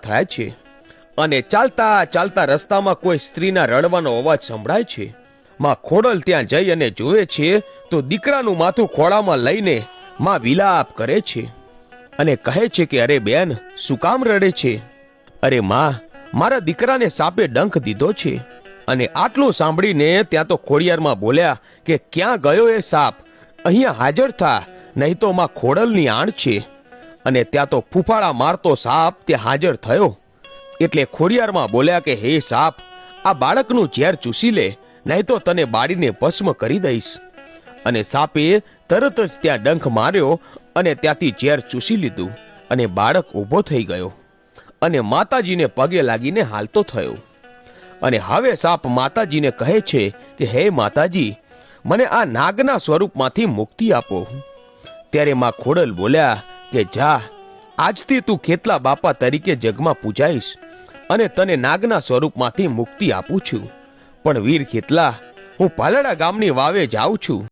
થાય છે અને ચાલતા ચાલતા રસ્તામાં કોઈ સ્ત્રીના રડવાનો અવાજ સંભળાય છે. માં ખોડલ ત્યાં જઈ અને જોવે છે તો દીકરાનું માથું ખોળામાં લઈને માં વિલાપ કરે છે અને કહે છે કે અરે બેન, શું કામ રડે છે? અરે માં, મારા દીકરાને સાપે ડંખ દીધો છે. અને આટલું સાંભળીને ત્યાં તો ખોડિયારમાં બોલ્યા કે ક્યાં ગયો એ સાપ? અહીંયા હાજર થા, નહીં તો માં ખોડલની આણ છે. અને ત્યાં તો ફૂફાડા મારતો સાપ ત્યાં હાજર થયો. એટલે ખોડિયારમાં બોલ્યા કે હે સાપ, આ બાળકનું ઝેર ચૂસી લે, નહીં તો તને બાળીને ભસ્મ કરી દઈશ. અને સાપે તરત જ ત્યાં ડંખ માર્યો અને ત્યાંથી ઝેર ચૂસી લીધું અને બાળક ઊભો થઈ ગયો અને માતાજીને પગે લાગીને હાલતો થયો. અને હવે સાપ માતાજીને કહે છે કે હે માતાજી, મને આ નાગના સ્વરૂપમાંથી મુક્તિ આપો. ત્યારે માં ખોડલ બોલ્યા કે જા, આજથી તું ખેતલા બાપા તરીકે જગમાં પૂજાઈશ અને તને નાગના સ્વરૂપમાંથી મુક્તિ આપું છું. પણ વીર ખેતલા, હું પાલડા ગામની વાવે જાઉં છું.